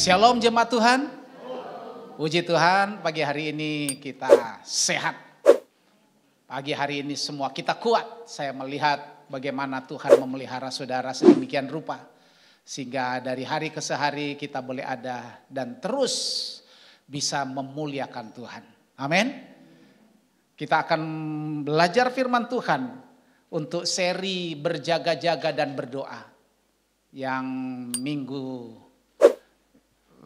Shalom jemaat Tuhan. Puji Tuhan, pagi hari ini kita sehat. Pagi hari ini semua kita kuat. Saya melihat bagaimana Tuhan memelihara saudara sedemikian rupa. Sehingga dari hari ke hari kita boleh ada dan terus bisa memuliakan Tuhan. Amin. Kita akan belajar firman Tuhan untuk seri berjaga-jaga dan berdoa. Yang minggu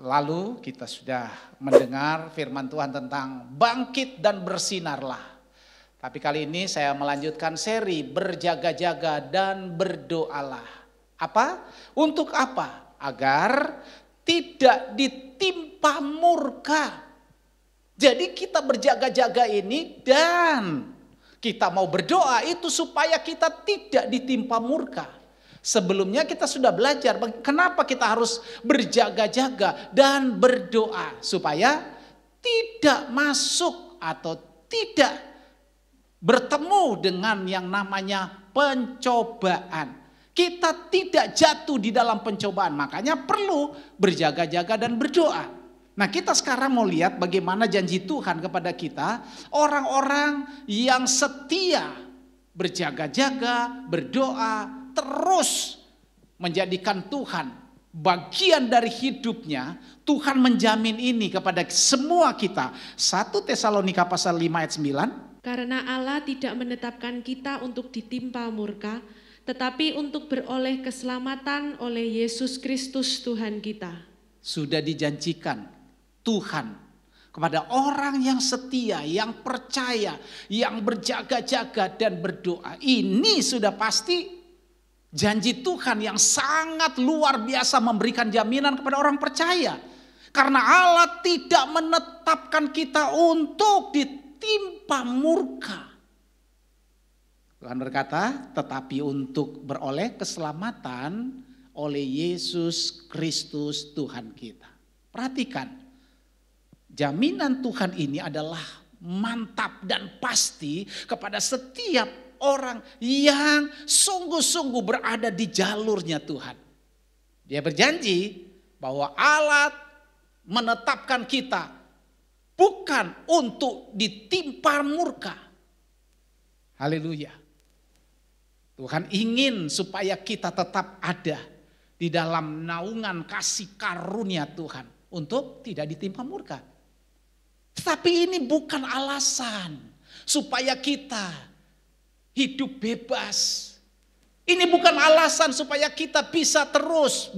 lalu kita sudah mendengar firman Tuhan tentang bangkit dan bersinarlah. Tapi kali ini saya melanjutkan seri berjaga-jaga dan berdoalah. Apa? Untuk apa? Agar tidak ditimpa murka. Jadi kita berjaga-jaga ini dan kita mau berdoa itu supaya kita tidak ditimpa murka. Sebelumnya kita sudah belajar kenapa kita harus berjaga-jaga dan berdoa supaya tidak masuk atau tidak bertemu dengan yang namanya pencobaan. Kita tidak jatuh di dalam pencobaan, makanya perlu berjaga-jaga dan berdoa. Nah, kita sekarang mau lihat bagaimana janji Tuhan kepada kita, orang-orang yang setia berjaga-jaga, berdoa, terus menjadikan Tuhan bagian dari hidupnya. Tuhan menjamin ini kepada semua kita. 1 Tesalonika pasal 5 ayat 9. Karena Allah tidak menetapkan kita untuk ditimpa murka, tetapi untuk beroleh keselamatan oleh Yesus Kristus Tuhan kita. Sudah dijanjikan Tuhan kepada orang yang setia, yang percaya, yang berjaga-jaga dan berdoa. Ini sudah pasti janji Tuhan yang sangat luar biasa memberikan jaminan kepada orang percaya. Karena Allah tidak menetapkan kita untuk ditimpa murka. Tuhan berkata, tetapi untuk beroleh keselamatan oleh Yesus Kristus Tuhan kita. Perhatikan, jaminan Tuhan ini adalah mantap dan pasti kepada setiap orang yang sungguh-sungguh berada di jalurnya Tuhan. Dia berjanji bahwa Allah menetapkan kita bukan untuk ditimpa murka. Haleluya. Tuhan ingin supaya kita tetap ada di dalam naungan kasih karunia Tuhan untuk tidak ditimpa murka. Tetapi ini bukan alasan supaya kita hidup bebas. Ini bukan alasan supaya kita bisa terus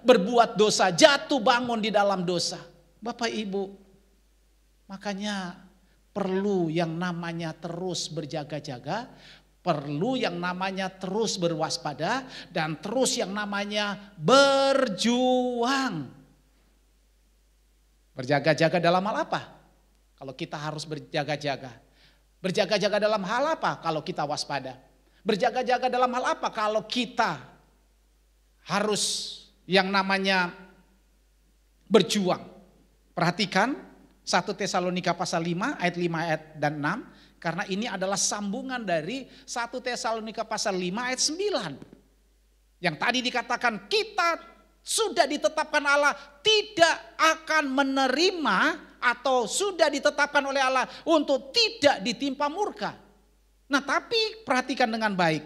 berbuat dosa, jatuh bangun di dalam dosa. Bapak Ibu, makanya perlu yang namanya terus berjaga-jaga, perlu yang namanya terus berwaspada, dan terus yang namanya berjuang. Berjaga-jaga dalam hal apa? Kalau kita harus berjaga-jaga. Berjaga-jaga dalam hal apa kalau kita waspada? Berjaga-jaga dalam hal apa kalau kita harus yang namanya berjuang? Perhatikan 1 Tesalonika pasal 5 ayat 5 ayat dan 6. Karena ini adalah sambungan dari 1 Tesalonika pasal 5 ayat 9. Yang tadi dikatakan kita sudah ditetapkan Allah tidak akan menerima atau sudah ditetapkan oleh Allah untuk tidak ditimpa murka. Nah, tapi perhatikan dengan baik.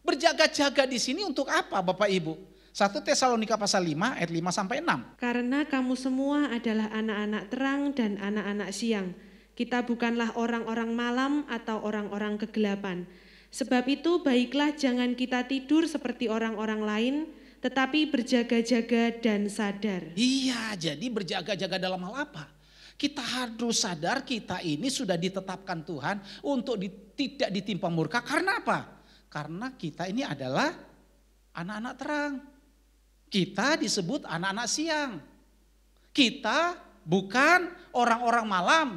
Berjaga-jaga di sini untuk apa Bapak Ibu? 1 Tesalonika pasal 5 ayat 5 sampai 6. Karena kamu semua adalah anak-anak terang dan anak-anak siang. Kita bukanlah orang-orang malam atau orang-orang kegelapan. Sebab itu baiklah jangan kita tidur seperti orang-orang lain, tetapi berjaga-jaga dan sadar. Iya, jadi berjaga-jaga dalam hal apa? Kita harus sadar kita ini sudah ditetapkan Tuhan untuk tidak ditimpa murka. Karena apa? Karena kita ini adalah anak-anak terang. Kita disebut anak-anak siang. Kita bukan orang-orang malam.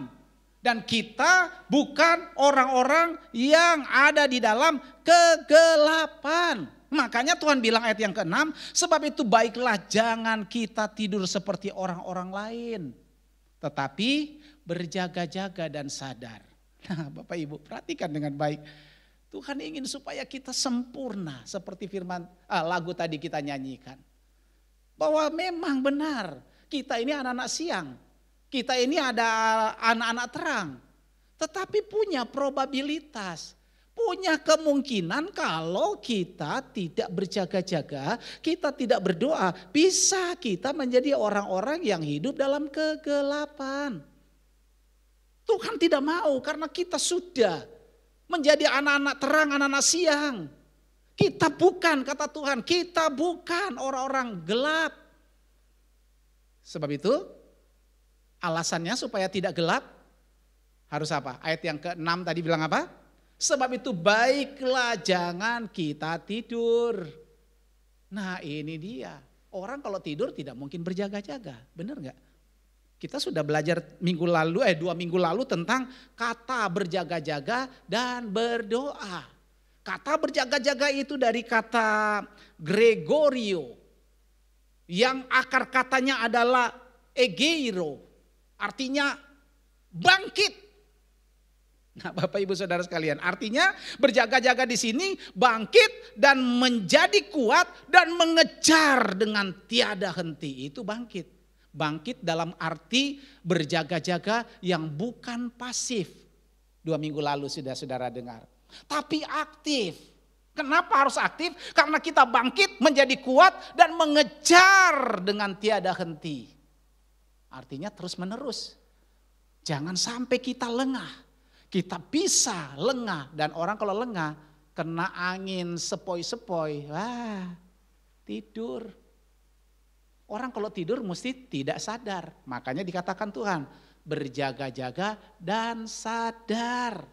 Dan kita bukan orang-orang yang ada di dalam kegelapan. Makanya Tuhan bilang ayat yang ke-6, sebab itu baiklah jangan kita tidur seperti orang-orang lain. Tetapi berjaga-jaga dan sadar. Nah, Bapak Ibu perhatikan dengan baik. Tuhan ingin supaya kita sempurna seperti firman lagu tadi kita nyanyikan. Bahwa memang benar Kita ini anak-anak siang. Kita ini ada anak-anak terang. Tetapi punya probabilitas. Punya kemungkinan kalau kita tidak berjaga-jaga, kita tidak berdoa, bisa kita menjadi orang-orang yang hidup dalam kegelapan. Tuhan tidak mau karena kita sudah menjadi anak-anak terang, anak-anak siang. Kita bukan, kata Tuhan, kita bukan orang-orang gelap. Sebab itu alasannya supaya tidak gelap harus apa? Ayat yang ke-6 tadi bilang apa? Sebab itu baiklah jangan kita tidur. Nah ini dia. Orang kalau tidur tidak mungkin berjaga-jaga. Benar gak? Kita sudah belajar 2 minggu lalu tentang kata berjaga-jaga dan berdoa. Kata berjaga-jaga itu dari kata Gregorio. Yang akar katanya adalah egeiro. Artinya bangkit. Nah, Bapak Ibu Saudara sekalian, artinya berjaga-jaga di sini bangkit dan menjadi kuat dan mengejar dengan tiada henti. Itu bangkit. Bangkit dalam arti berjaga-jaga yang bukan pasif. 2 minggu lalu sudah saudara dengar. Tapi aktif. Kenapa harus aktif? Karena kita bangkit menjadi kuat dan mengejar dengan tiada henti. Artinya terus menerus. Jangan sampai kita lengah. Kita bisa lengah dan orang kalau lengah kena angin sepoi-sepoi, wah tidur. Orang kalau tidur mesti tidak sadar, makanya dikatakan Tuhan berjaga-jaga dan sadar.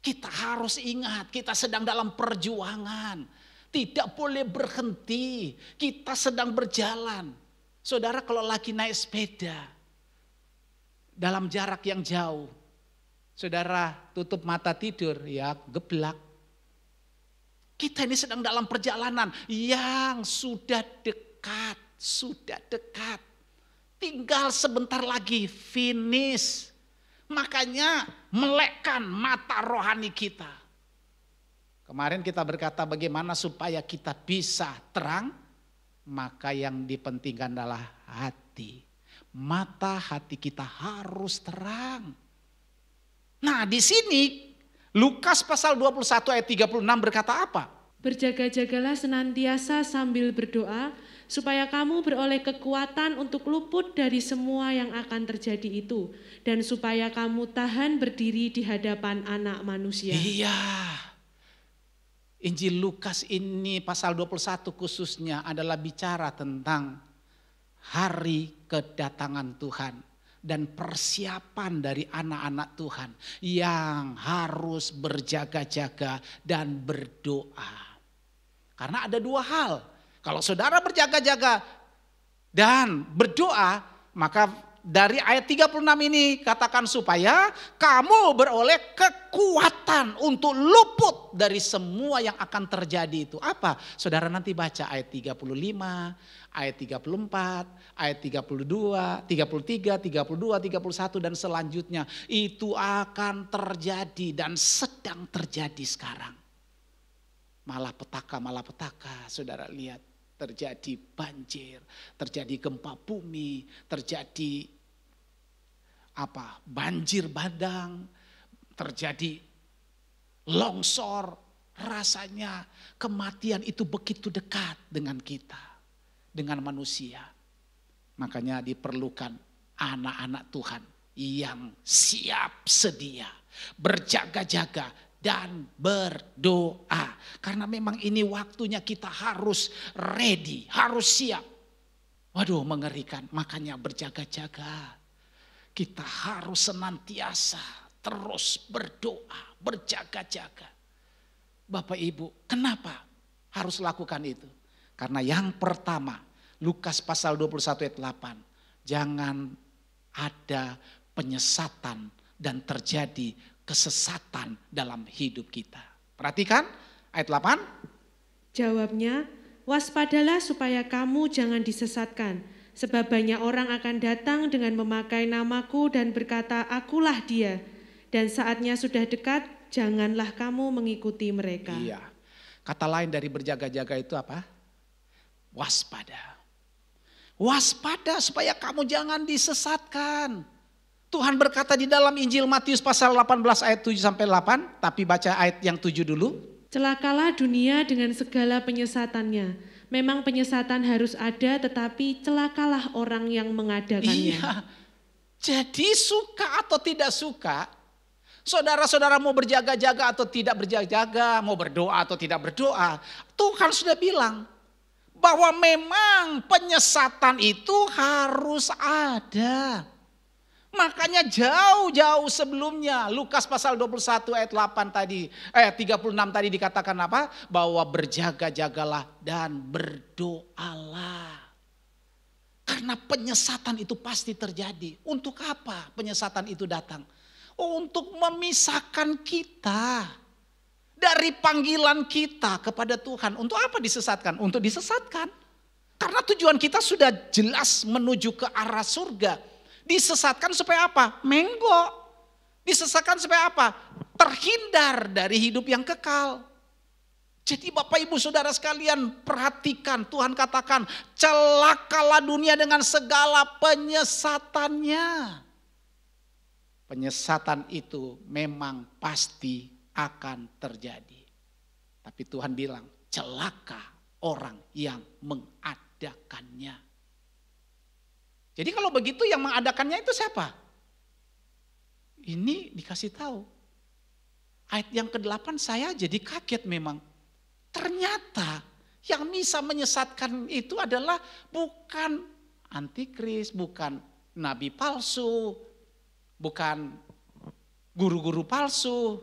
Kita harus ingat kita sedang dalam perjuangan, tidak boleh berhenti, kita sedang berjalan. Saudara kalau lagi naik sepeda dalam jarak yang jauh, saudara tutup mata tidur, ya geblak. Kita ini sedang dalam perjalanan yang sudah dekat. Tinggal sebentar lagi finish. Makanya melekkan mata rohani kita. Kemarin kita berkata bagaimana supaya kita bisa terang. Maka yang dipentingkan adalah hati. Mata hati kita harus terang. Nah di sini Lukas pasal 21 ayat 36 berkata apa? Berjaga-jagalah senantiasa sambil berdoa supaya kamu beroleh kekuatan untuk luput dari semua yang akan terjadi itu. Dan supaya kamu tahan berdiri di hadapan anak manusia. Iya, Injil Lukas ini pasal 21 khususnya adalah bicara tentang hari kedatangan Tuhan. Dan persiapan dari anak-anak Tuhan yang harus berjaga-jaga dan berdoa. Karena ada 2 hal. Kalau saudara berjaga-jaga dan berdoa, maka dari ayat 36 ini katakan supaya kamu beroleh kekuatan untuk luput dari semua yang akan terjadi itu. Apa? Saudara nanti baca ayat 35, ayat 34, ayat 32, 33, 32, 31 dan selanjutnya. Itu akan terjadi dan sedang terjadi sekarang. Malapetaka, saudara lihat. Terjadi banjir, terjadi gempa bumi, terjadi banjir bandang, terjadi longsor. Rasanya kematian itu begitu dekat dengan kita, dengan manusia. Makanya diperlukan anak-anak Tuhan yang siap sedia, berjaga-jaga dan berdoa. Karena memang ini waktunya kita harus ready, harus siap. Waduh mengerikan, makanya berjaga-jaga. Kita harus senantiasa terus berdoa, berjaga-jaga. Bapak Ibu, kenapa harus lakukan itu? Karena yang pertama, Lukas pasal 21 ayat 8. Jangan ada penyesatan dan terjadi kesesatan dalam hidup kita. Perhatikan ayat 8. Jawabnya, waspadalah supaya kamu jangan disesatkan. Sebab banyak orang akan datang dengan memakai namaku dan berkata, akulah dia. Dan saatnya sudah dekat, janganlah kamu mengikuti mereka. Iya. Kata lain dari berjaga-jaga itu apa? Waspada. Waspada supaya kamu jangan disesatkan. Tuhan berkata di dalam Injil Matius pasal 18 ayat 7 sampai 8, tapi baca ayat yang 7 dulu. Celakalah dunia dengan segala penyesatannya. Memang penyesatan harus ada, tetapi celakalah orang yang mengadakannya. Iya, jadi suka atau tidak suka, saudara-saudara mau berjaga-jaga atau tidak berjaga-jaga, mau berdoa atau tidak berdoa, Tuhan sudah bilang bahwa memang penyesatan itu harus ada. Makanya jauh-jauh sebelumnya Lukas pasal 21 ayat 8 tadi, ayat 36 tadi dikatakan apa? Bahwa berjaga-jagalah dan berdoalah. Karena penyesatan itu pasti terjadi. Untuk apa penyesatan itu datang? Untuk memisahkan kita dari panggilan kita kepada Tuhan. Untuk apa disesatkan? Untuk disesatkan. Karena tujuan kita sudah jelas menuju ke arah surga. Disesatkan supaya apa? Menggok. Disesatkan supaya apa? Terhindar dari hidup yang kekal. Jadi Bapak Ibu Saudara sekalian perhatikan, Tuhan katakan celakalah dunia dengan segala penyesatannya. Penyesatan itu memang pasti akan terjadi. Tapi Tuhan bilang celaka orang yang mengadakannya. Jadi kalau begitu yang mengadakannya itu siapa? Ini dikasih tahu. Ayat yang ke-8 saya jadi kaget memang. Ternyata yang bisa menyesatkan itu adalah bukan antikris, bukan nabi palsu, bukan guru-guru palsu.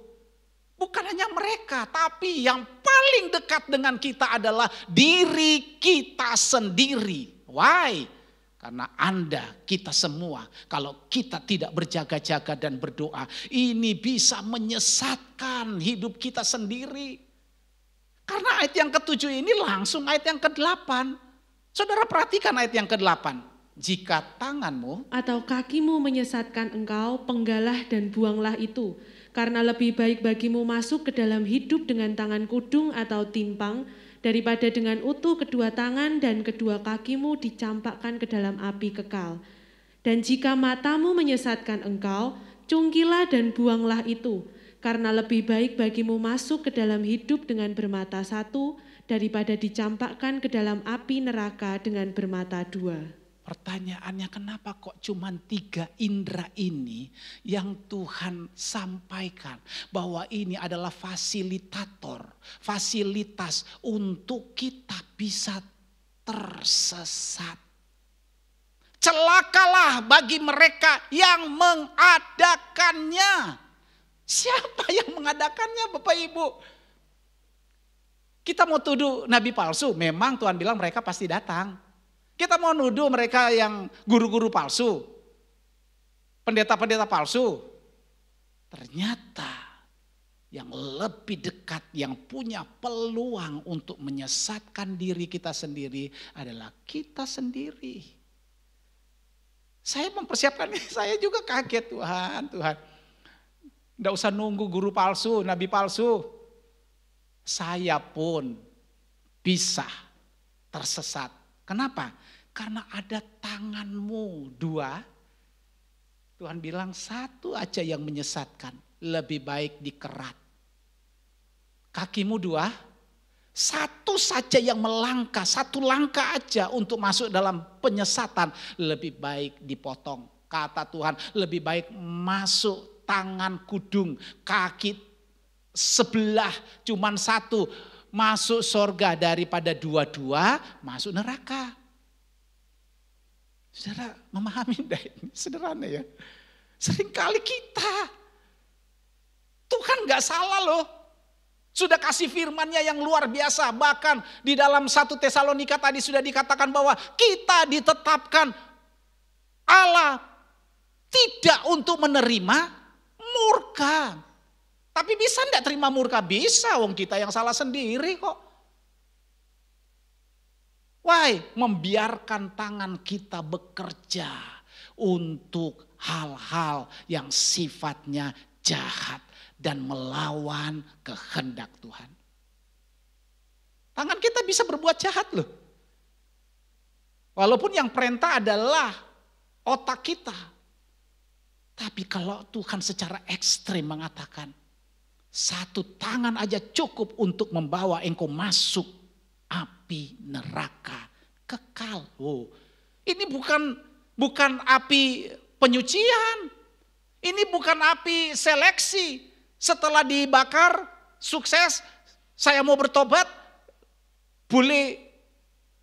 Bukan hanya mereka, tapi yang paling dekat dengan kita adalah diri kita sendiri. Why? Karena Anda, kita semua, kalau kita tidak berjaga-jaga dan berdoa, ini bisa menyesatkan hidup kita sendiri. Karena ayat yang ke-7 ini langsung ayat yang ke-8. Saudara perhatikan ayat yang ke-8. Jika tanganmu atau kakimu menyesatkan engkau, penggalah dan buanglah itu. Karena lebih baik bagimu masuk ke dalam hidup dengan tangan kudung atau timpang, daripada dengan utuh kedua tangan dan kedua kakimu dicampakkan ke dalam api kekal. Dan jika matamu menyesatkan engkau, cungkilah dan buanglah itu, karena lebih baik bagimu masuk ke dalam hidup dengan bermata satu, daripada dicampakkan ke dalam api neraka dengan bermata dua. Pertanyaannya kenapa kok cuma 3 indera ini yang Tuhan sampaikan. Bahwa ini adalah fasilitator, fasilitas untuk kita bisa tersesat. Celakalah bagi mereka yang mengadakannya. Siapa yang mengadakannya Bapak Ibu? Kita mau tuduh nabi palsu, memang Tuhan bilang mereka pasti datang. Kita mau nuduh mereka yang guru-guru palsu, pendeta-pendeta palsu. Ternyata yang lebih dekat, yang punya peluang untuk menyesatkan diri kita sendiri adalah kita sendiri. Saya mempersiapkan ini, saya juga kaget Tuhan. Nggak usah nunggu guru palsu, nabi palsu. Saya pun bisa tersesat. Kenapa? Karena ada tanganmu 2. Tuhan bilang 1 aja yang menyesatkan. Lebih baik dikerat. Kakimu 2. 1 saja yang melangkah. 1 langkah aja untuk masuk dalam penyesatan. Lebih baik dipotong. Kata Tuhan lebih baik masuk tangan kudung. Kaki sebelah cuman 1. Masuk sorga daripada 2 masuk neraka. Saudara memahami ini sederhana ya. Seringkali kita, Tuhan gak salah loh. Sudah kasih firman-Nya yang luar biasa. Bahkan di dalam 1 Tesalonika tadi sudah dikatakan bahwa kita ditetapkan Allah tidak untuk menerima murka. Tapi bisa enggak terima murka? Bisa, wong kita yang salah sendiri kok. Why? Membiarkan tangan kita bekerja untuk hal-hal yang sifatnya jahat dan melawan kehendak Tuhan. Tangan kita bisa berbuat jahat loh. Walaupun yang perintah adalah otak kita. Tapi kalau Tuhan secara ekstrim mengatakan, satu tangan aja cukup untuk membawa engkau masuk api neraka kekal. Oh, ini bukan api penyucian. Ini bukan api seleksi. Setelah dibakar, sukses, saya mau bertobat, boleh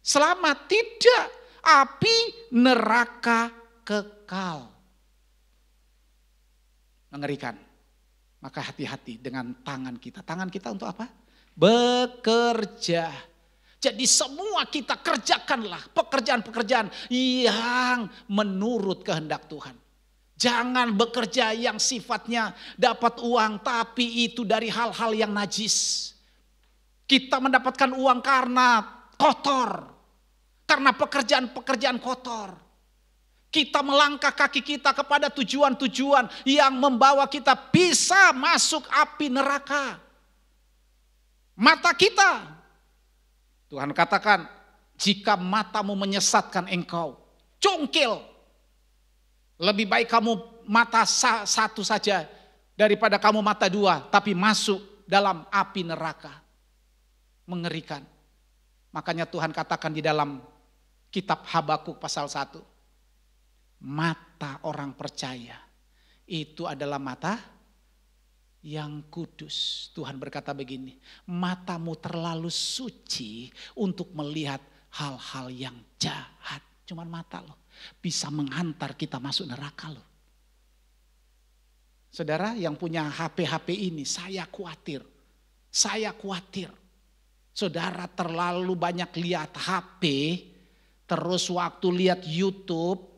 selamat. Tidak, api neraka kekal. Mengerikan. Maka hati-hati dengan tangan kita. Tangan kita untuk apa? Bekerja. Jadi semua kita kerjakanlah pekerjaan-pekerjaan yang menurut kehendak Tuhan. Jangan bekerja yang sifatnya dapat uang tapi itu dari hal-hal yang najis. Kita mendapatkan uang karena kotor. Karena pekerjaan-pekerjaan kotor. Kita melangkah kaki kita kepada tujuan-tujuan yang membawa kita bisa masuk api neraka. Mata kita. Tuhan katakan, jika matamu menyesatkan engkau, cungkil. Lebih baik kamu mata satu saja daripada kamu mata dua, tapi masuk dalam api neraka. Mengerikan. Makanya Tuhan katakan di dalam kitab Habakuk pasal 1. Mata orang percaya itu adalah mata yang kudus. Tuhan berkata begini, matamu terlalu suci untuk melihat hal-hal yang jahat. Cuman mata loh, bisa menghantar kita masuk neraka loh. Saudara yang punya HP ini, saya khawatir. Saudara terlalu banyak lihat HP, terus waktu lihat YouTube,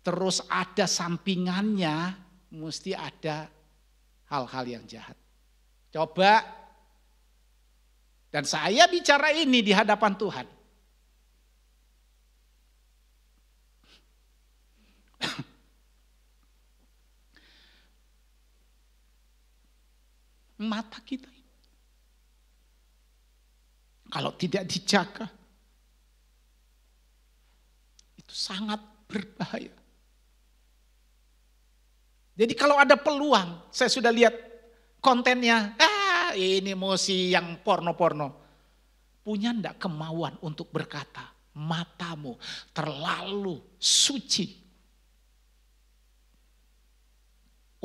terus ada sampingannya, mesti ada hal-hal yang jahat. Coba, dan saya bicara ini di hadapan Tuhan. Mata kita ini, kalau tidak dijaga, itu sangat berbahaya. Jadi kalau ada peluang, saya sudah lihat kontennya, ini musik yang porno-porno. Punya enggak kemauan untuk berkata, matamu terlalu suci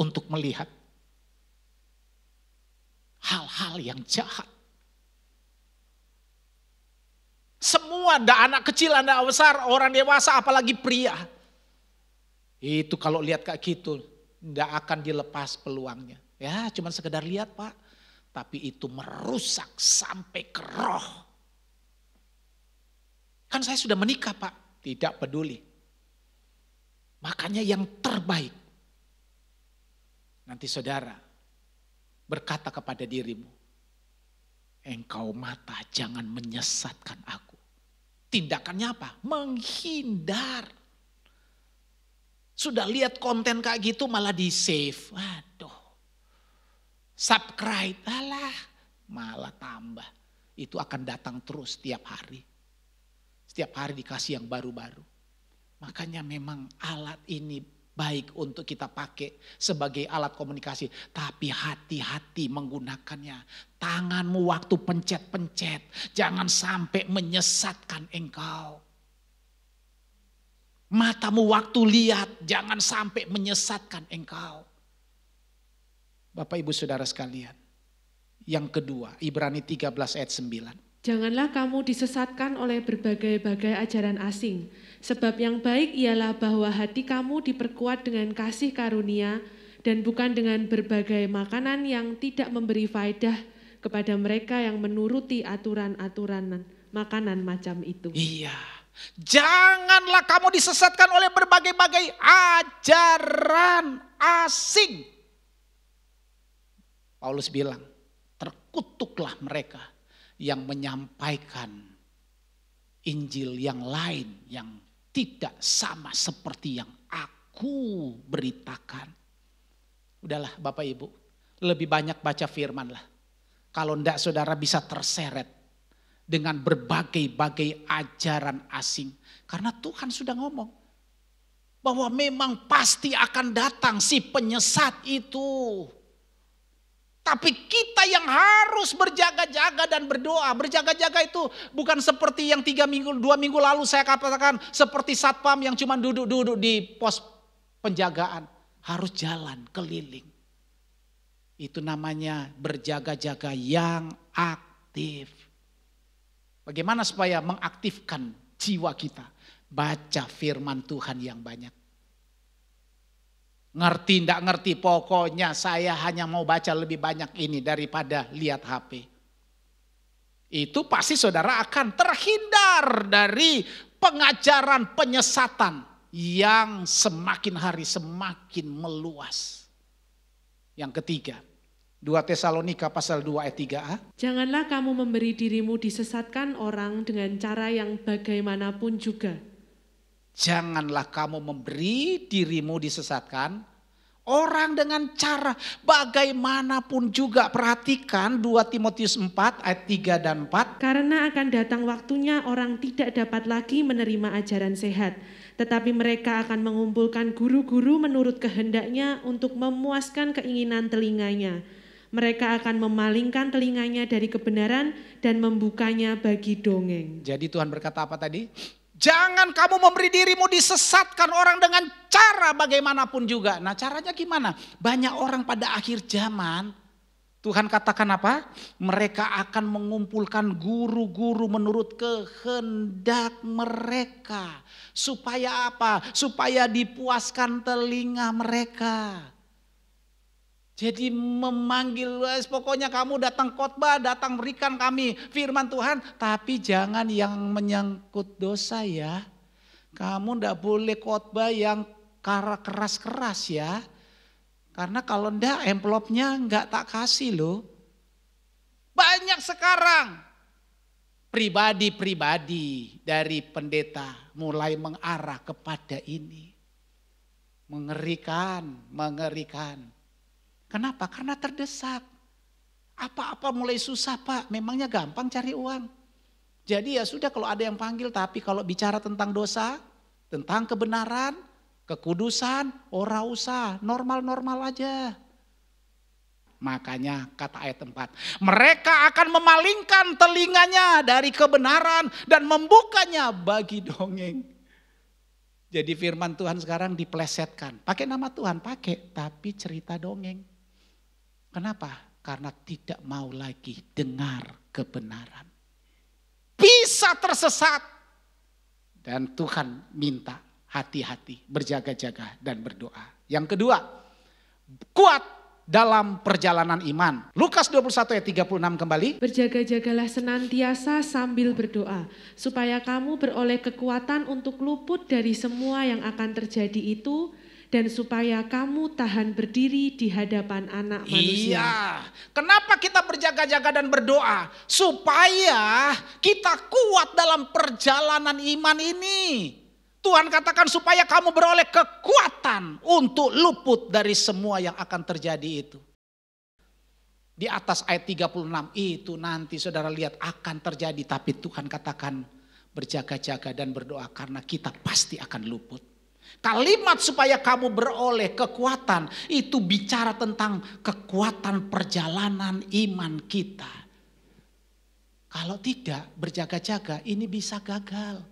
untuk melihat hal-hal yang jahat. Semua, ada anak kecil, anak besar, orang dewasa, apalagi pria. Itu kalau lihat kayak gitu, tidak akan dilepas peluangnya. Ya cuman sekedar lihat Pak. Tapi itu merusak sampai ke roh. Kan saya sudah menikah Pak. Tidak peduli. Makanya yang terbaik. Nanti saudara berkata kepada dirimu. Engkau mata jangan menyesatkan aku. Tindakannya apa? Menghindar. Sudah lihat konten kayak gitu malah di save. Waduh. Subscribe. Alah. Malah tambah. Itu akan datang terus setiap hari. Setiap hari dikasih yang baru-baru. Makanya memang alat ini baik untuk kita pakai sebagai alat komunikasi. Tapi hati-hati menggunakannya. Tanganmu waktu pencet-pencet. Jangan sampai menyesatkan engkau. Matamu waktu lihat, jangan sampai menyesatkan engkau. Bapak ibu saudara sekalian. Yang kedua, Ibrani 13 ayat 9. Janganlah kamu disesatkan oleh berbagai-bagai ajaran asing. Sebab yang baik ialah bahwa hati kamu diperkuat dengan kasih karunia dan bukan dengan berbagai makanan yang tidak memberi faedah kepada mereka yang menuruti aturan-aturan makanan macam itu. Iya. Janganlah kamu disesatkan oleh berbagai-bagai ajaran asing. Paulus bilang, terkutuklah mereka yang menyampaikan Injil yang lain yang tidak sama seperti yang aku beritakan. Udahlah Bapak Ibu, lebih banyak baca firman lah. Kalau enggak saudara bisa terseret dengan berbagai-bagai ajaran asing. Karena Tuhan sudah ngomong bahwa memang pasti akan datang si penyesat itu. Tapi kita yang harus berjaga-jaga dan berdoa. Berjaga-jaga itu bukan seperti yang 2 minggu lalu saya katakan, seperti satpam yang cuma duduk-duduk di pos penjagaan. Harus jalan keliling. Itu namanya berjaga-jaga yang aktif. Bagaimana supaya mengaktifkan jiwa kita? Baca firman Tuhan yang banyak. Ngerti ndak ngerti, pokoknya saya hanya mau baca lebih banyak ini daripada lihat HP. Itu pasti saudara akan terhindar dari pengajaran penyesatan yang semakin hari semakin meluas. Yang ketiga, 2 Tesalonika pasal 2 ayat 3a. Janganlah kamu memberi dirimu disesatkan orang dengan cara yang bagaimanapun juga. Janganlah kamu memberi dirimu disesatkan orang dengan cara bagaimanapun juga. Perhatikan 2 Timotius 4 ayat 3 dan 4. Karena akan datang waktunya orang tidak dapat lagi menerima ajaran sehat. Tetapi mereka akan mengumpulkan guru-guru menurut kehendaknya untuk memuaskan keinginan telinganya. Mereka akan memalingkan telinganya dari kebenaran dan membukanya bagi dongeng. Jadi Tuhan berkata apa tadi? Jangan kamu memberi dirimu disesatkan orang dengan cara bagaimanapun juga. Nah, caranya gimana? Banyak orang pada akhir zaman, Tuhan katakan apa? Mereka akan mengumpulkan guru-guru menurut kehendak mereka. Supaya apa? Supaya dipuaskan telinga mereka. Jadi memanggil, pokoknya kamu datang khotbah, datang berikan kami firman Tuhan. Tapi jangan yang menyangkut dosa ya. Kamu ndak boleh khotbah yang keras-keras ya. Karena kalau ndak envelopnya nggak tak kasih loh. Banyak sekarang pribadi-pribadi dari pendeta mulai mengarah kepada ini. Mengerikan. Kenapa? Karena terdesak. Apa-apa mulai susah Pak, memangnya gampang cari uang. Jadi ya sudah kalau ada yang panggil, tapi kalau bicara tentang dosa, tentang kebenaran, kekudusan, ora usah, normal-normal aja. Makanya kata ayat 4, mereka akan memalingkan telinganya dari kebenaran dan membukanya bagi dongeng. Jadi firman Tuhan sekarang diplesetkan. Pakai nama Tuhan, pakai, tapi cerita dongeng. Kenapa? Karena tidak mau lagi dengar kebenaran. Bisa tersesat. Dan Tuhan minta hati-hati, berjaga-jaga dan berdoa. Yang kedua, kuat dalam perjalanan iman. Lukas 21 ayat 36 kembali. Berjaga-jagalah senantiasa sambil berdoa, supaya kamu beroleh kekuatan untuk luput dari semua yang akan terjadi itu, dan supaya kamu tahan berdiri di hadapan Anak Manusia. Iya, kenapa kita berjaga-jaga dan berdoa? Supaya kita kuat dalam perjalanan iman ini. Tuhan katakan supaya kamu beroleh kekuatan untuk luput dari semua yang akan terjadi itu. Di atas ayat 36 itu nanti saudara lihat akan terjadi. Tapi Tuhan katakan berjaga-jaga dan berdoa karena kita pasti akan luput. Kalimat supaya kamu beroleh kekuatan itu bicara tentang kekuatan perjalanan iman kita. Kalau tidak berjaga-jaga ini bisa gagal.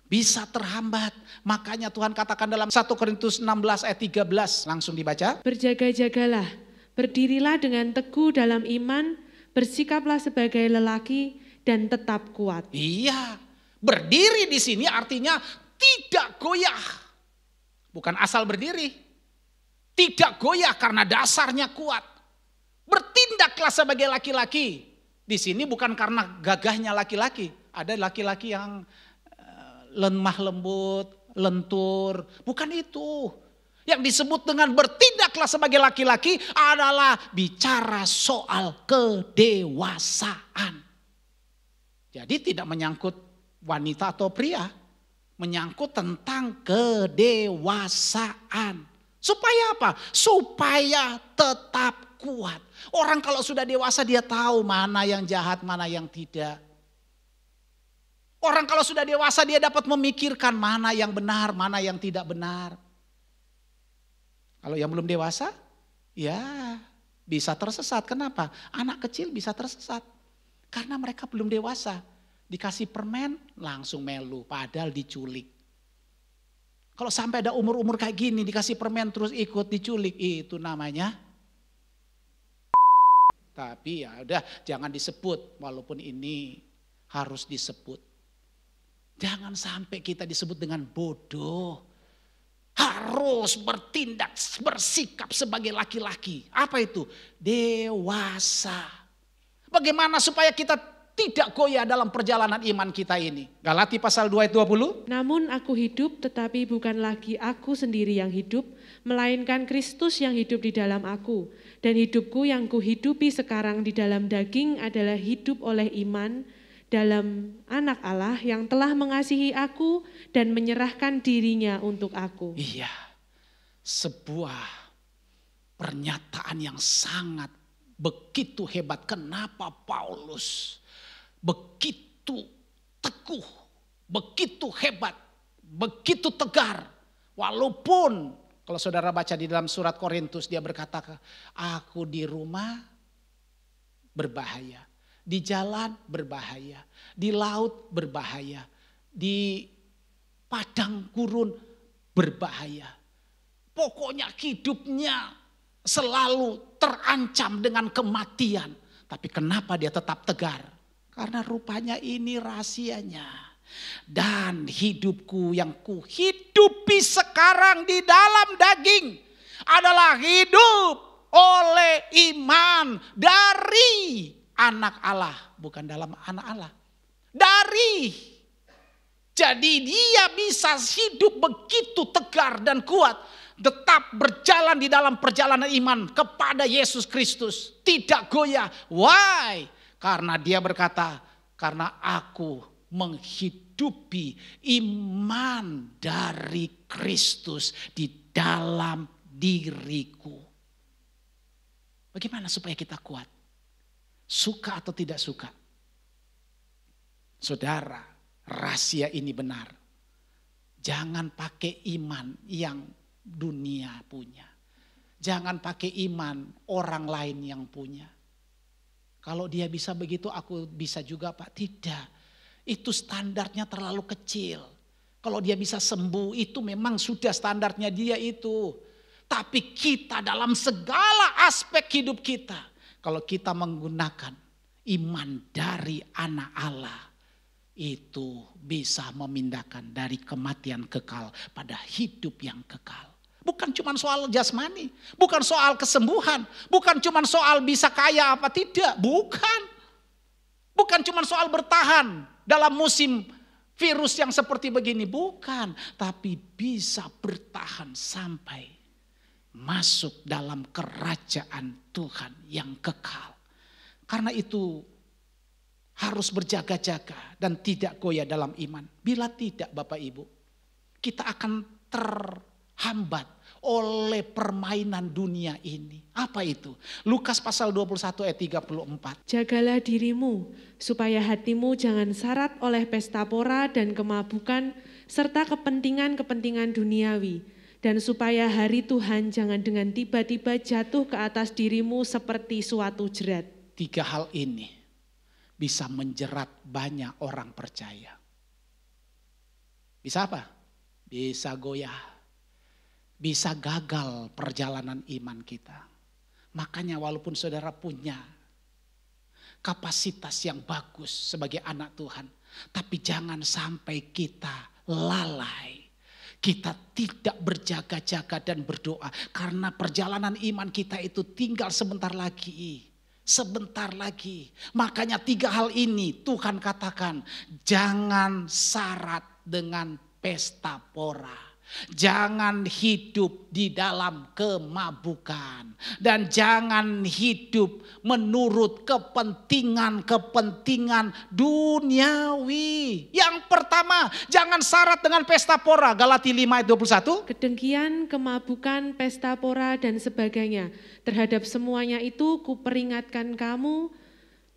Bisa terhambat. Makanya Tuhan katakan dalam 1 Korintus 16 ayat 13. Langsung dibaca. Berjaga-jagalah, berdirilah dengan teguh dalam iman, bersikaplah sebagai lelaki dan tetap kuat. Iya, berdiri di sini artinya tidak goyah. Bukan asal berdiri. Tidak goyah karena dasarnya kuat. Bertindaklah sebagai laki-laki. Di sini bukan karena gagahnya laki-laki. Ada laki-laki yang lemah lembut, lentur. Bukan itu. Yang disebut dengan bertindaklah sebagai laki-laki adalah bicara soal kedewasaan. Jadi tidak menyangkut wanita atau pria. Menyangkut tentang kedewasaan. Supaya apa? Supaya tetap kuat. Orang kalau sudah dewasa dia tahu mana yang jahat, mana yang tidak. Orang kalau sudah dewasa dia dapat memikirkan mana yang benar, mana yang tidak benar. Kalau yang belum dewasa, ya bisa tersesat. Kenapa? Anak kecil bisa tersesat. Karena mereka belum dewasa. Dikasih permen langsung melu, padahal diculik. Kalau sampai ada umur-umur kayak gini dikasih permen terus ikut diculik, itu namanya. Tapi ya udah jangan disebut, walaupun ini harus disebut. Jangan sampai kita disebut dengan bodoh. Harus bertindak, bersikap sebagai laki-laki. Apa itu? Dewasa. Bagaimana supaya kita tidak goyah dalam perjalanan iman kita ini? Galati pasal 2 ayat 20. Namun aku hidup, tetapi bukan lagi aku sendiri yang hidup, melainkan Kristus yang hidup di dalam aku. Dan hidupku yang kuhidupi sekarang di dalam daging adalah hidup oleh iman dalam Anak Allah yang telah mengasihi aku dan menyerahkan dirinya untuk aku. Iya, sebuah pernyataan yang sangat begitu hebat. Kenapa Paulus begitu teguh, begitu hebat, begitu tegar. Walaupun kalau saudara baca di dalam surat Korintus dia berkata, aku di rumah berbahaya. Di jalan berbahaya, di laut berbahaya, di padang gurun berbahaya. Pokoknya hidupnya selalu terancam dengan kematian. Tapi kenapa dia tetap tegar? Karena rupanya ini rahasianya. Dan hidupku yang kuhidupi sekarang di dalam daging adalah hidup oleh iman dari Anak Allah, bukan dalam Anak Allah. Jadi dia bisa hidup begitu tegar dan kuat. Tetap berjalan di dalam perjalanan iman kepada Yesus Kristus. Tidak goyah. Why? Karena dia berkata, karena aku menghidupi iman dari Kristus di dalam diriku. Bagaimana supaya kita kuat? Suka atau tidak suka? Saudara, rahasia ini benar. Jangan pakai iman yang dunia punya. Jangan pakai iman orang lain yang punya. Kalau dia bisa begitu, aku bisa juga, Pak. Tidak. Itu standarnya terlalu kecil. Kalau dia bisa sembuh, itu memang sudah standarnya dia itu. Tapi kita dalam segala aspek hidup kita, kalau kita menggunakan iman dari Anak Allah, itu bisa memindahkan dari kematian kekal pada hidup yang kekal. Bukan cuma soal jasmani, bukan soal kesembuhan, bukan cuma soal bisa kaya apa tidak, bukan. Bukan cuma soal bertahan dalam musim virus yang seperti begini, bukan. Tapi bisa bertahan sampai masuk dalam kerajaan Tuhan yang kekal. Karena itu harus berjaga-jaga dan tidak goyah dalam iman. Bila tidak Bapak Ibu, kita akan terhambat oleh permainan dunia ini. Apa itu? Lukas pasal 21 ayat 34. Jagalah dirimu, supaya hatimu jangan syarat oleh pesta pora dan kemabukan, serta kepentingan-kepentingan duniawi. Dan supaya hari Tuhan jangan dengan tiba-tiba jatuh ke atas dirimu seperti suatu jerat. 3 hal ini bisa menjerat banyak orang percaya. Bisa apa? Bisa goyah. Bisa gagal perjalanan iman kita. Makanya walaupun saudara punya kapasitas yang bagus sebagai anak Tuhan, tapi jangan sampai kita lalai. Kita tidak berjaga-jaga dan berdoa. Karena perjalanan iman kita itu tinggal sebentar lagi. Sebentar lagi. Makanya 3 hal ini Tuhan katakan. Jangan syarat dengan pesta pora. Jangan hidup di dalam kemabukan. Dan jangan hidup menurut kepentingan-kepentingan duniawi. Yang pertama, jangan syarat dengan pesta pora. Galati 5 ayat 21. Kedengkian, kemabukan, pesta pora dan sebagainya. Terhadap semuanya itu kuperingatkan kamu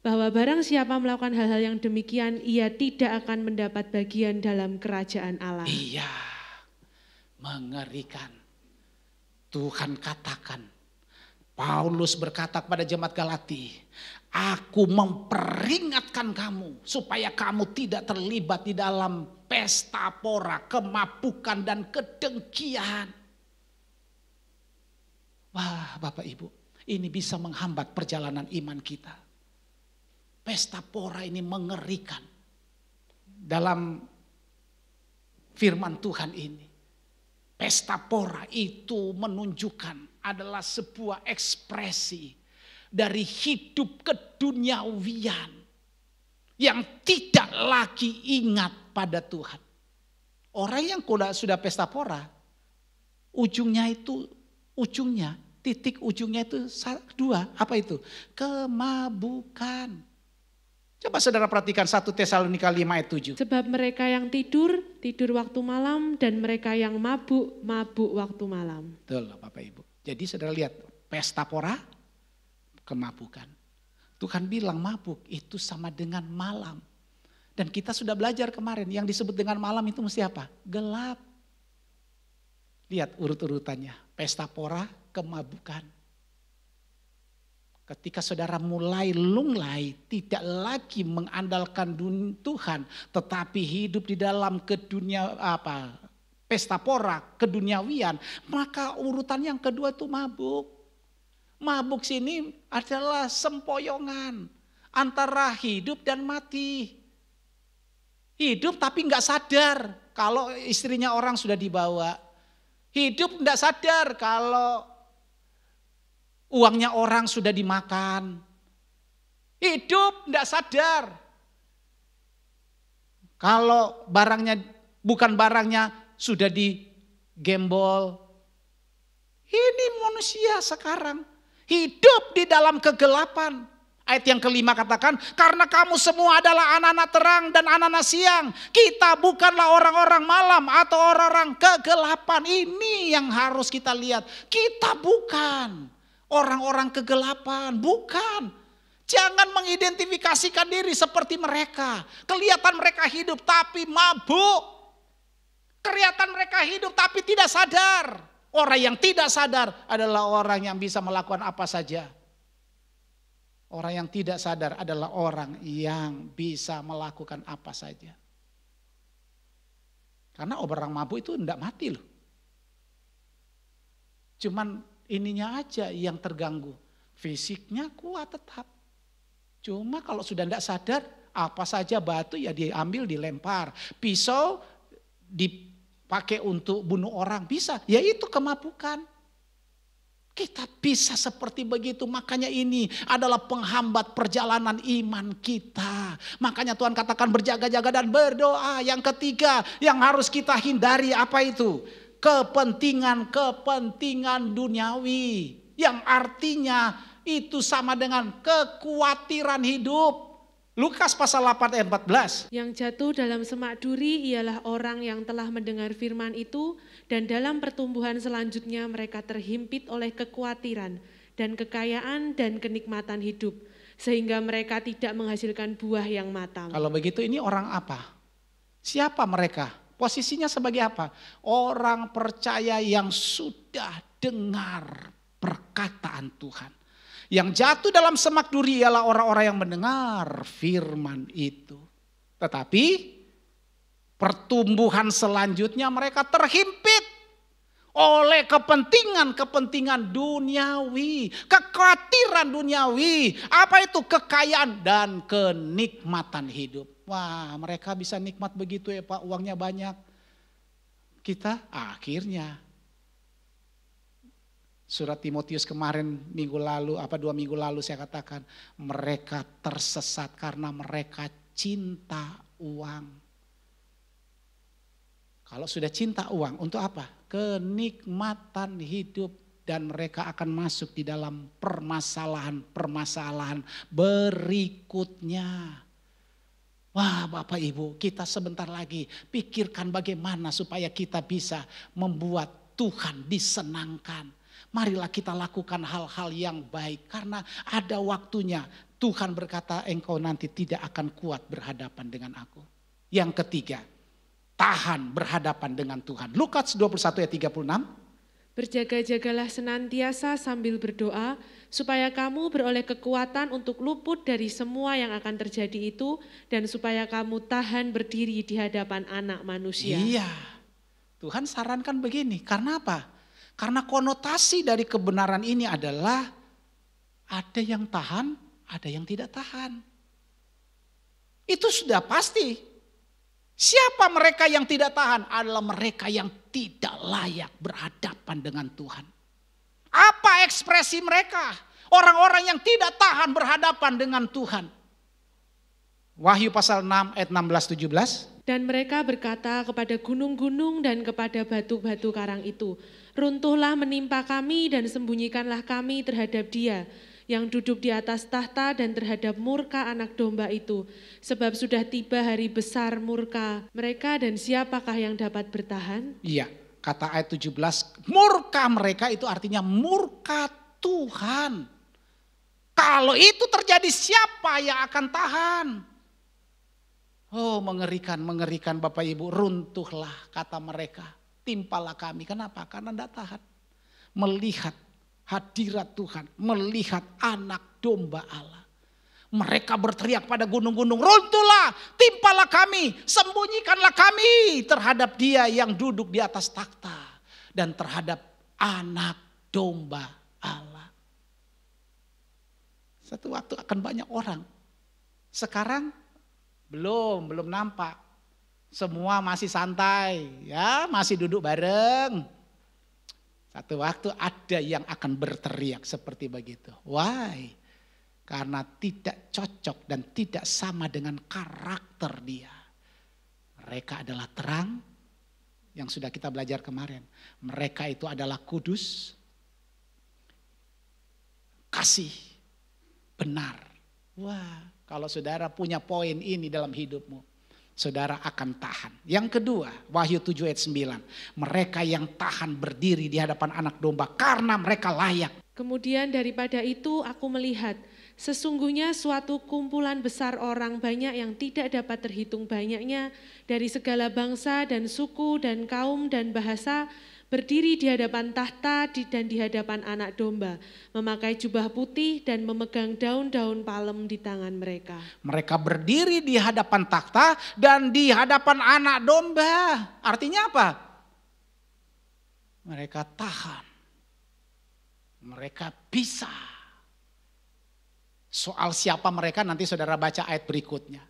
bahwa barang siapa melakukan hal-hal yang demikian, ia tidak akan mendapat bagian dalam kerajaan Allah. Iya, mengerikan. Tuhan katakan, Paulus berkata kepada jemaat Galati, aku memperingatkan kamu supaya kamu tidak terlibat di dalam pesta pora, kemabukan dan kedengkian. Wah, Bapak Ibu, ini bisa menghambat perjalanan iman kita. Pesta pora ini mengerikan. Dalam firman Tuhan ini, pesta pora itu menunjukkan adalah sebuah ekspresi dari hidup keduniawian yang tidak lagi ingat pada Tuhan. Orang yang sudah pesta pora, titik ujungnya itu dua, apa itu? Kemabukan. Coba saudara perhatikan 1 Tesalonika 5 ayat 7. Sebab mereka yang tidur, tidur waktu malam, dan mereka yang mabuk, mabuk waktu malam. Betul Bapak Ibu. Jadi saudara lihat, pesta pora, kemabukan. Tuhan bilang mabuk itu sama dengan malam. Dan kita sudah belajar kemarin, yang disebut dengan malam itu mesti apa? Gelap. Lihat urut-urutannya, pesta pora, kemabukan. Ketika saudara mulai lunglai, tidak lagi mengandalkan Tuhan, tetapi hidup di dalam pesta pora, keduniawian, maka urutan yang kedua itu mabuk. Mabuk sini adalah sempoyongan antara hidup dan mati. Hidup tapi nggak sadar kalau istrinya orang sudah dibawa. Hidup nggak sadar kalau uangnya orang sudah dimakan. Hidup tidak sadar. Kalau bukan barangnya sudah digembol. Ini manusia sekarang hidup di dalam kegelapan. Ayat yang kelima katakan, karena kamu semua adalah anak-anak terang dan anak-anak siang. Kita bukanlah orang-orang malam atau orang-orang kegelapan. Ini yang harus kita lihat. Kita bukan orang-orang kegelapan, bukan. Jangan mengidentifikasikan diri seperti mereka. Kelihatan mereka hidup tapi mabuk. Kelihatan mereka hidup tapi tidak sadar. Orang yang tidak sadar adalah orang yang bisa melakukan apa saja. Orang yang tidak sadar adalah orang yang bisa melakukan apa saja. Karena orang mabuk itu tidak mati loh. Cuman ininya aja yang terganggu. Fisiknya kuat tetap. Cuma kalau sudah tidak sadar, apa saja batu ya diambil dilempar. Pisau dipakai untuk bunuh orang bisa. Ya itu kemabukan. Kita bisa seperti begitu. Makanya ini adalah penghambat perjalanan iman kita. Makanya Tuhan katakan berjaga-jaga dan berdoa. Yang ketiga yang harus kita hindari apa itu? Kepentingan duniawi, yang artinya itu sama dengan kekhawatiran hidup. Lukas pasal 8 ayat 14. Yang jatuh dalam semak duri ialah orang yang telah mendengar firman itu, dan dalam pertumbuhan selanjutnya mereka terhimpit oleh kekhawatiran dan kekayaan dan kenikmatan hidup, sehingga mereka tidak menghasilkan buah yang matang. Kalau begitu ini orang apa? Siapa mereka? Posisinya sebagai apa? Orang percaya yang sudah dengar perkataan Tuhan. Yang jatuh dalam semak duri ialah orang-orang yang mendengar firman itu. Tetapi pertumbuhan selanjutnya mereka terhimpit oleh kepentingan duniawi. Kekhawatiran duniawi. Apa itu? Kekayaan dan kenikmatan hidup. Wah, mereka bisa nikmat begitu ya Pak, uangnya banyak. Kita akhirnya surat Timotius kemarin 2 minggu lalu saya katakan, mereka tersesat karena mereka cinta uang. Kalau sudah cinta uang untuk apa? Kenikmatan hidup, dan mereka akan masuk di dalam permasalahan berikutnya. Wah Bapak Ibu, kita sebentar lagi pikirkan bagaimana supaya kita bisa membuat Tuhan disenangkan. Marilah kita lakukan hal-hal yang baik karena ada waktunya Tuhan berkata engkau nanti tidak akan kuat berhadapan dengan aku. Yang ketiga, tahan berhadapan dengan Tuhan. Lukas 21 ayat 36. Berjaga-jagalah senantiasa sambil berdoa, supaya kamu beroleh kekuatan untuk luput dari semua yang akan terjadi itu, dan supaya kamu tahan berdiri di hadapan Anak Manusia. Iya, Tuhan sarankan begini, karena apa? Karena konotasi dari kebenaran ini adalah ada yang tahan, ada yang tidak tahan. Itu sudah pasti. Siapa mereka yang tidak tahan? Adalah mereka yang tidak layak berhadapan dengan Tuhan. Apa ekspresi mereka? Orang-orang yang tidak tahan berhadapan dengan Tuhan. Wahyu pasal 6 ayat 16-17. Dan mereka berkata kepada gunung-gunung dan kepada batu-batu karang itu, runtuhlah menimpa kami dan sembunyikanlah kami terhadap Dia yang duduk di atas tahta dan terhadap murka anak domba itu. Sebab sudah tiba hari besar murka mereka, dan siapakah yang dapat bertahan? Iya, kata ayat 17, murka mereka itu artinya murka Tuhan. Kalau itu terjadi, siapa yang akan tahan? Oh, mengerikan Bapak Ibu, runtuhlah kata mereka, timpalah kami. Kenapa? Karena tidak tahan melihat hadirat Tuhan, melihat anak domba Allah. Mereka berteriak pada gunung-gunung, runtuhlah, timpalah kami, sembunyikanlah kami terhadap Dia yang duduk di atas takhta dan terhadap anak domba Allah. Satu waktu akan banyak orang. Sekarang belum nampak. Semua masih santai, ya, masih duduk bareng. Satu waktu ada yang akan berteriak seperti begitu. Why? Karena tidak cocok dan tidak sama dengan karakter dia. Mereka adalah terang yang sudah kita belajar kemarin. Mereka itu adalah kudus, kasih, benar. Wah, kalau saudara punya poin ini dalam hidupmu, saudara akan tahan. Yang kedua, Wahyu 7 ayat 9. Mereka yang tahan berdiri di hadapan anak domba karena mereka layak. Kemudian daripada itu aku melihat, sesungguhnya suatu kumpulan besar orang banyak yang tidak dapat terhitung banyaknya, dari segala bangsa dan suku dan kaum dan bahasa, berdiri di hadapan tahta dan di hadapan anak domba, memakai jubah putih dan memegang daun-daun palem di tangan mereka. Mereka berdiri di hadapan takhta dan di hadapan anak domba. Artinya apa? Mereka tahan. Mereka bisa. Soal siapa mereka nanti saudara baca ayat berikutnya.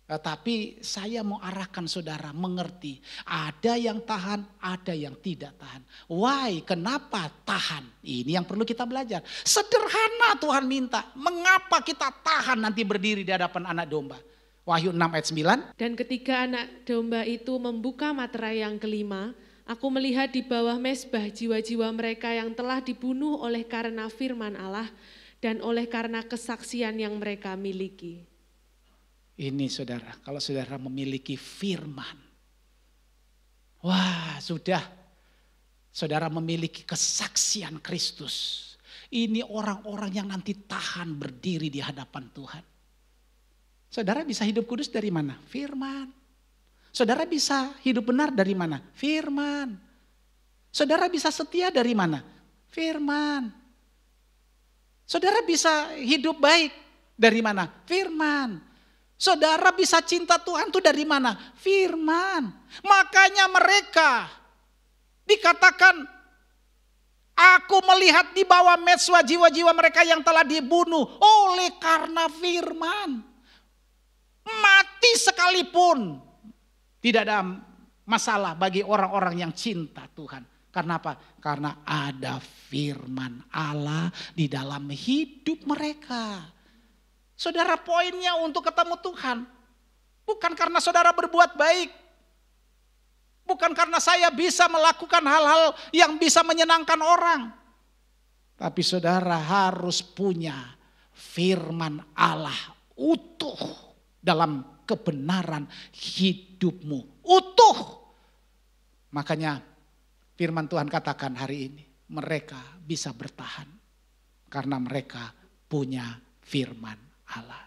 Tapi saya mau arahkan saudara mengerti. Ada yang tahan, ada yang tidak tahan. Why? Kenapa tahan? Ini yang perlu kita belajar. Sederhana Tuhan minta. Mengapa kita tahan nanti berdiri di hadapan anak domba? Wahyu 6 ayat 9. Dan ketika anak domba itu membuka materai yang kelima, aku melihat di bawah mezbah jiwa-jiwa mereka yang telah dibunuh oleh karena firman Allah dan oleh karena kesaksian yang mereka miliki. Ini saudara, kalau saudara memiliki firman, wah sudah, saudara memiliki kesaksian Kristus. Ini orang-orang yang nanti tahan berdiri di hadapan Tuhan. Saudara bisa hidup kudus dari mana? Firman. Saudara bisa hidup benar dari mana? Firman. Saudara bisa setia dari mana? Firman. Saudara bisa hidup baik dari mana? Firman. Saudara bisa cinta Tuhan itu dari mana? Firman. Makanya mereka dikatakan, aku melihat di bawah mezbah jiwa-jiwa mereka yang telah dibunuh oleh karena firman. Mati sekalipun tidak ada masalah bagi orang-orang yang cinta Tuhan. Karena apa? Karena ada firman Allah di dalam hidup mereka. Saudara, poinnya untuk ketemu Tuhan bukan karena saudara berbuat baik. Bukan karena saya bisa melakukan hal-hal yang bisa menyenangkan orang. Tapi saudara harus punya firman Allah utuh dalam kebenaran hidupmu. Utuh. Makanya firman Tuhan katakan hari ini, mereka bisa bertahan karena mereka punya firman Allah.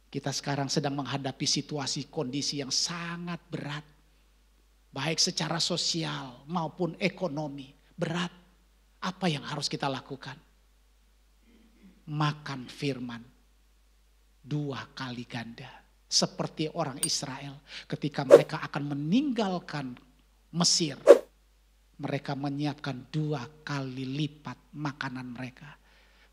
Kita sekarang sedang menghadapi situasi kondisi yang sangat berat. Baik secara sosial maupun ekonomi. Berat. Apa yang harus kita lakukan? Makan firman 2 kali ganda. Seperti orang Israel ketika mereka akan meninggalkan Mesir. Mereka menyiapkan 2 kali lipat makanan mereka.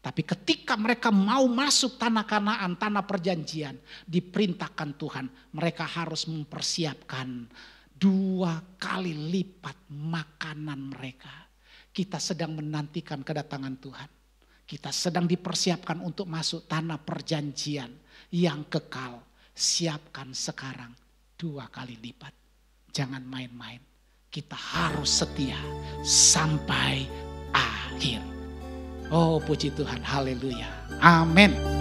Tapi ketika mereka mau masuk tanah Kanaan, tanah perjanjian, diperintahkan Tuhan, mereka harus mempersiapkan 2 kali lipat makanan mereka. Kita sedang menantikan kedatangan Tuhan. Kita sedang dipersiapkan untuk masuk tanah perjanjian yang kekal. Siapkan sekarang 2 kali lipat. Jangan main-main. Kita harus setia sampai akhir. Oh puji Tuhan, haleluya, amin.